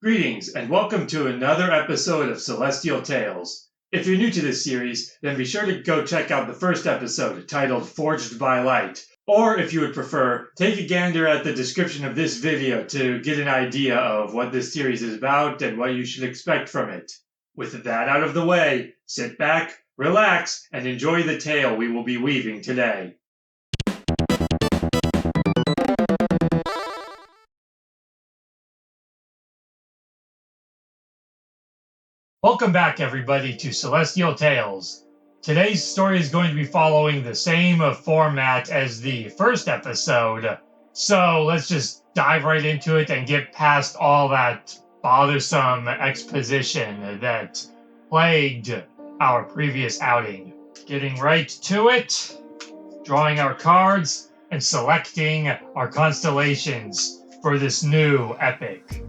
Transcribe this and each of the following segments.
Greetings, and welcome to another episode of Celestial Tales. If you're new to this series, then be sure to go check out the first episode, titled Forged by Light. Or, if you would prefer, take a gander at the description of this video to get an idea of what this series is about and what you should expect from it. With that out of the way, sit back, relax, and enjoy the tale we will be weaving today. Welcome back, everybody, to Celestial Tales. Today's story is going to be following the same format as the first episode, so let's just dive right into it and get past all that bothersome exposition that plagued our previous outing. Getting right to it, drawing our cards, and selecting our constellations for this new epic.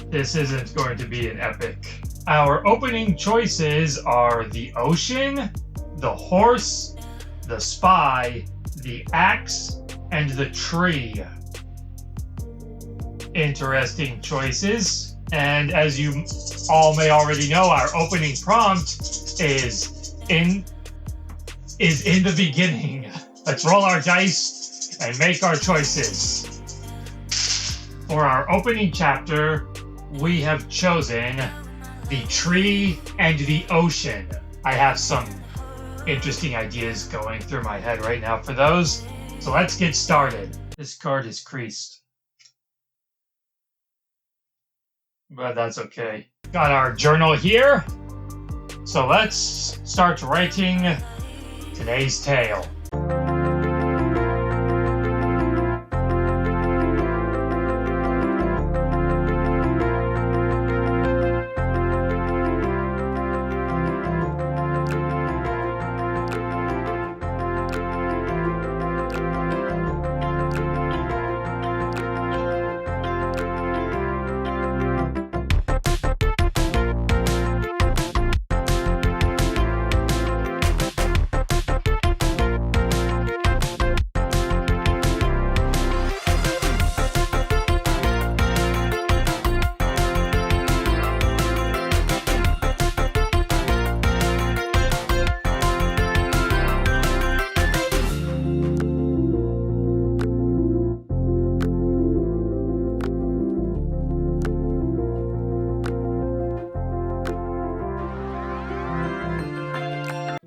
This isn't going to be an epic. Our opening choices are the ocean, the horse, the spy, the axe, and the tree. Interesting choices. And as you all may already know, our opening prompt is in the beginning. Let's roll our dice and make our choices. For our opening chapter, we have chosen the tree and the ocean. I have some interesting ideas going through my head right now for those, so let's get started. This card is creased, but that's okay. Got our journal here, so let's start writing today's tale.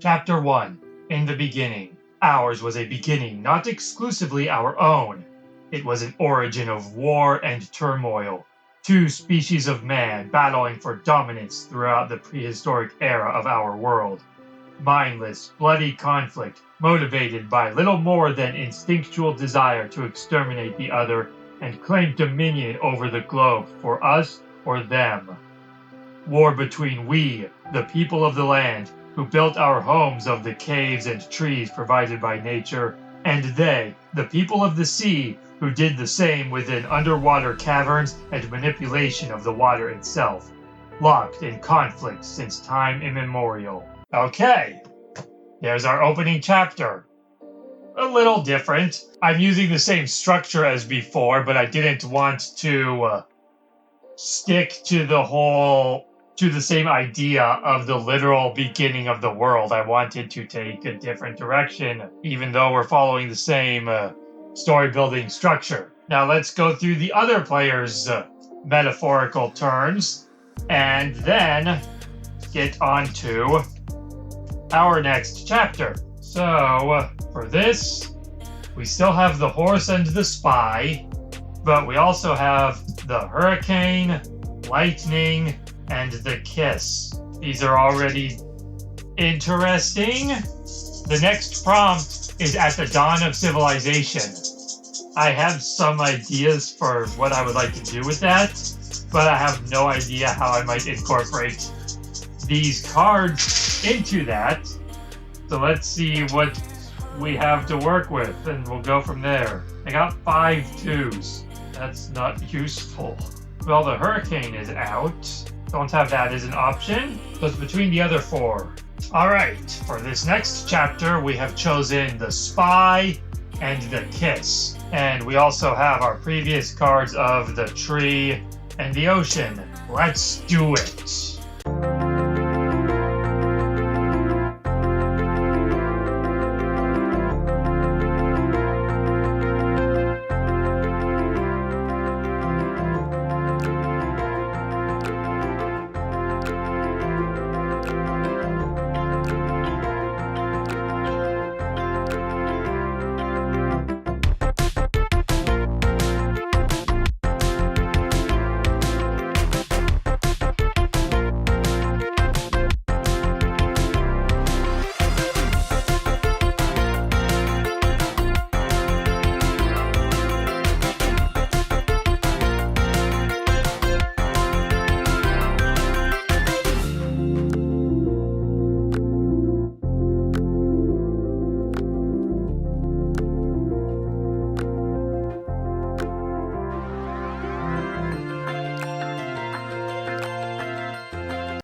Chapter 1. In the beginning. Ours was a beginning not exclusively our own. It was an origin of war and turmoil. Two species of man battling for dominance throughout the prehistoric era of our world. Mindless, bloody conflict motivated by little more than instinctual desire to exterminate the other and claim dominion over the globe for us or them. War between we, the people of the land, who built our homes of the caves and trees provided by nature, and they, the people of the sea, who did the same within underwater caverns and manipulation of the water itself, locked in conflict since time immemorial. Okay, there's our opening chapter. A little different. I'm using the same structure as before, but I didn't want to stick to the same idea of the literal beginning of the world. I wanted to take a different direction, even though we're following the same story building structure. Now let's go through the other players' metaphorical turns, and then get on to our next chapter. So, for this, we still have the horse and the spy, but we also have the hurricane, lightning, and the kiss. These are already interesting. The next prompt is at the dawn of civilization. I have some ideas for what I would like to do with that, but I have no idea how I might incorporate these cards into that. So let's see what we have to work with, and we'll go from there. I got 5 2s. That's not useful. Well, the hurricane is out. Don't have that as an option, so it's between the other 4. Alright, for this next chapter, we have chosen the spy and the kiss. And we also have our previous cards of the tree and the ocean. Let's do it!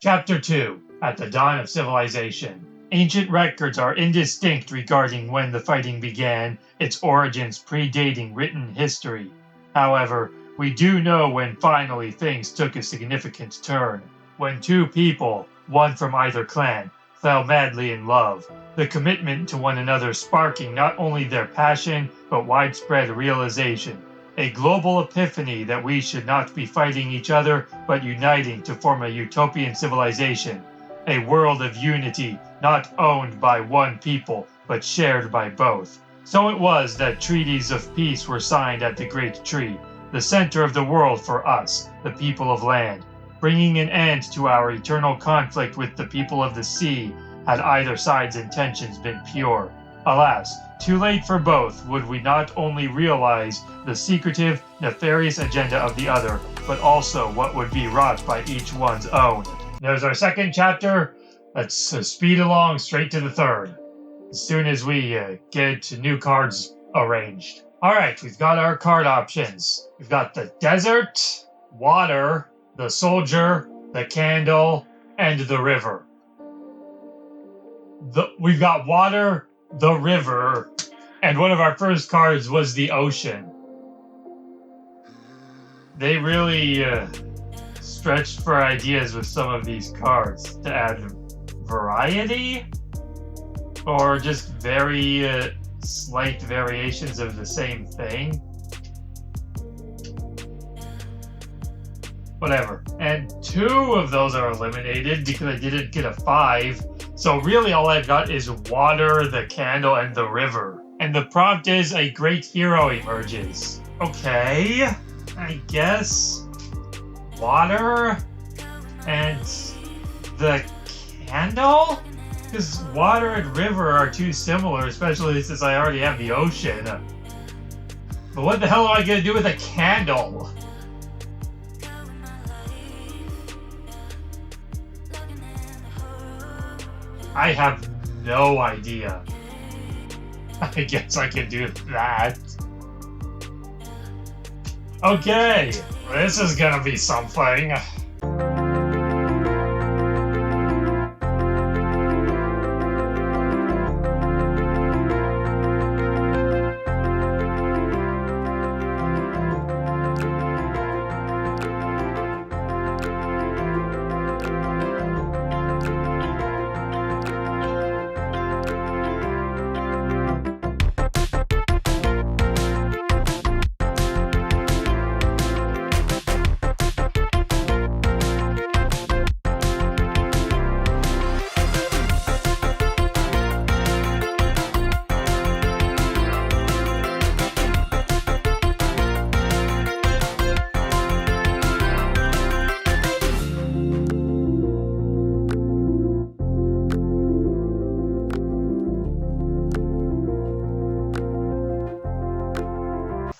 Chapter 2. At the Dawn of Civilization. Ancient records are indistinct regarding when the fighting began, its origins predating written history. However, we do know when finally things took a significant turn. When two people, one from either clan, fell madly in love, the commitment to one another sparking not only their passion, but widespread realization. A global epiphany that we should not be fighting each other, but uniting to form a utopian civilization. A world of unity, not owned by one people, but shared by both. So it was that treaties of peace were signed at the Great Tree, the center of the world for us, the people of land, bringing an end to our eternal conflict with the people of the sea, had either side's intentions been pure. Alas, too late for both would we not only realize the secretive, nefarious agenda of the other, but also what would be wrought by each one's own. There's our second chapter. Let's speed along straight to the third, as soon as we get new cards arranged. Alright, we've got our card options. We've got the desert, water, the soldier, the candle, and the river. We've got water, the river, and one of our first cards was the ocean. They really stretched for ideas with some of these cards to add variety, or just very slight variations of the same thing. Whatever. And 2 of those are eliminated because I didn't get a 5. So really all I've got is water, the candle, and the river. And the prompt is a great hero emerges. Okay, I guess water and the candle? Because water and river are too similar, especially since I already have the ocean. But what the hell am I going to do with a candle? I have no idea. I guess I can do that. Okay, this is gonna be something.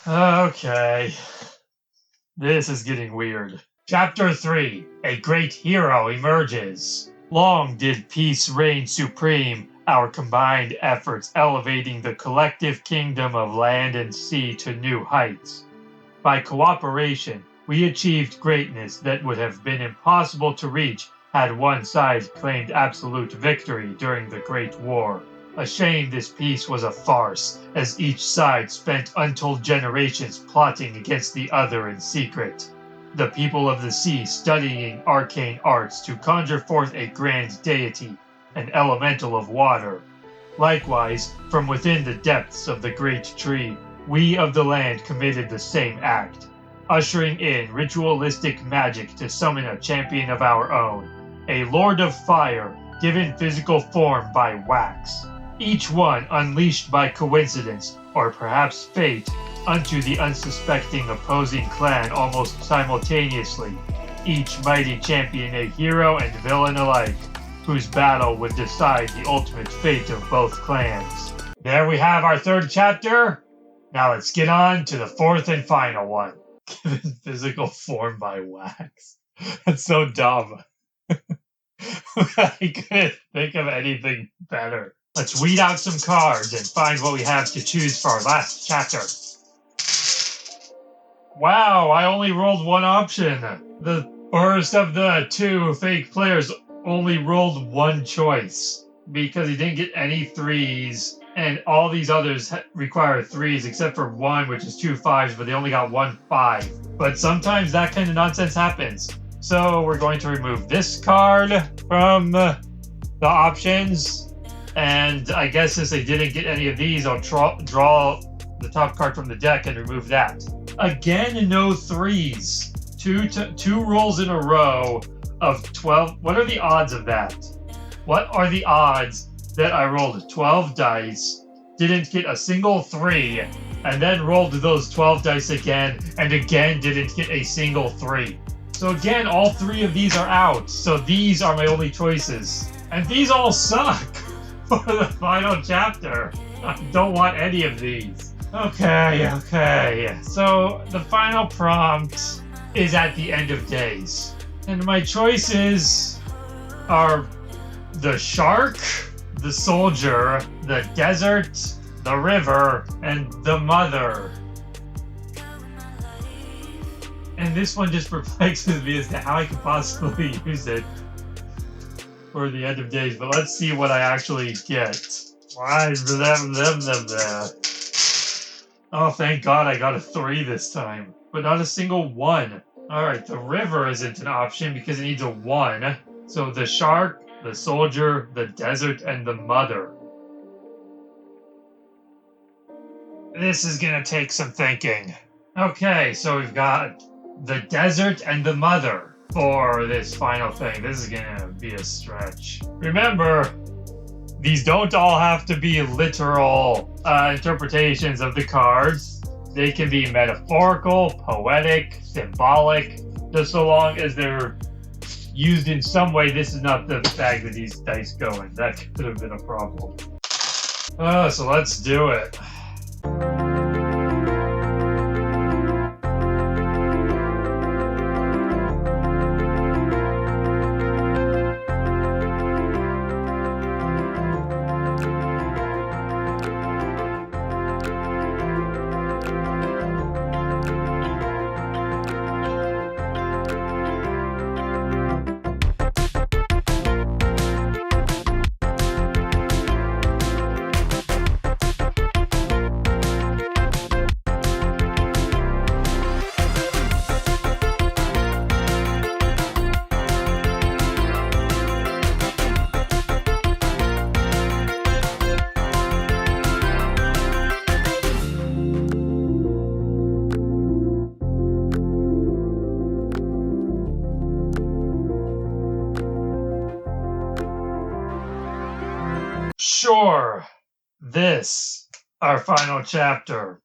Okay. This is getting weird. Chapter 3. A great hero emerges. Long did peace reign supreme, our combined efforts elevating the collective kingdom of land and sea to new heights. By cooperation, we achieved greatness that would have been impossible to reach had one side claimed absolute victory during the Great War. A shame this peace was a farce, as each side spent untold generations plotting against the other in secret. the people of the sea studying arcane arts to conjure forth a grand deity, an elemental of water. Likewise, from within the depths of the great tree, we of the land committed the same act, ushering in ritualistic magic to summon a champion of our own, a lord of fire, given physical form by wax, each one unleashed by coincidence, or perhaps fate, unto the unsuspecting opposing clan almost simultaneously, each mighty champion a hero and villain alike, whose battle would decide the ultimate fate of both clans. There we have our third chapter. Now let's get on to the fourth and final one. Given physical form by wax. That's so dumb. I couldn't think of anything better. Let's weed out some cards and find what we have to choose for our last chapter. Wow, I only rolled one option. The first of the two fake players only rolled one choice because he didn't get any threes, and all these others require threes except for one, which is 2 5s, but they only got 1 5. But sometimes that kind of nonsense happens. So we're going to remove this card from the options, and I guess since they didn't get any of these, I'll draw the top card from the deck and remove that. Again, no threes. Two rolls in a row of 12. What are the odds of that? What are the odds that I rolled 12 dice, didn't get a single 3, and then rolled those 12 dice again, and again didn't get a single 3? So again, all 3 of these are out, so these are my only choices. And these all suck for the final chapter. I don't want any of these. Okay. So the final prompt is at the end of days. And my choices are the shark, the soldier, the desert, the river, and the mother. And this one just perplexes me as to how I could possibly use it for the end of days. But let's see what I actually get. Oh, thank God I got a 3 this time. But not a single 1. Alright, the river isn't an option because it needs a 1. So the shark, the soldier, the desert, and the mother. This is gonna take some thinking. Okay, so we've got the desert and the mother for this final thing. This is gonna be a stretch. Remember, these don't all have to be literal interpretations of the cards. They can be metaphorical, poetic, symbolic, just so long as they're used in some way. This is not the bag that these dice go in. That could have been a problem. So let's do it. Sure, this, our final chapter.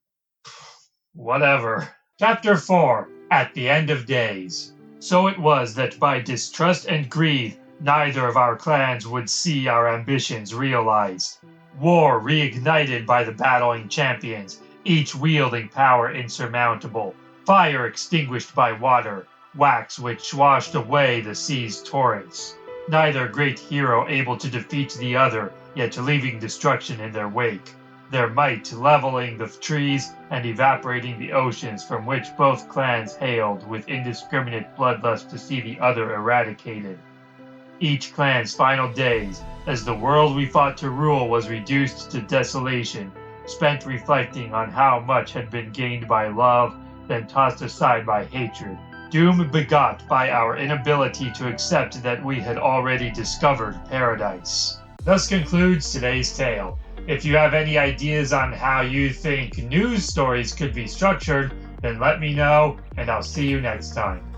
Whatever. Chapter 4, At the End of Days. So it was that by distrust and greed, neither of our clans would see our ambitions realized. War reignited by the battling champions, each wielding power insurmountable, fire extinguished by water, wax which washed away the sea's torrents. Neither great hero able to defeat the other, yet leaving destruction in their wake. Their might leveling the trees and evaporating the oceans from which both clans hailed with indiscriminate bloodlust to see the other eradicated. Each clan's final days, as the world we fought to rule was reduced to desolation, spent reflecting on how much had been gained by love, then tossed aside by hatred, doom begot by our inability to accept that we had already discovered paradise. Thus concludes today's tale. If you have any ideas on how you think news stories could be structured, then let me know, and I'll see you next time.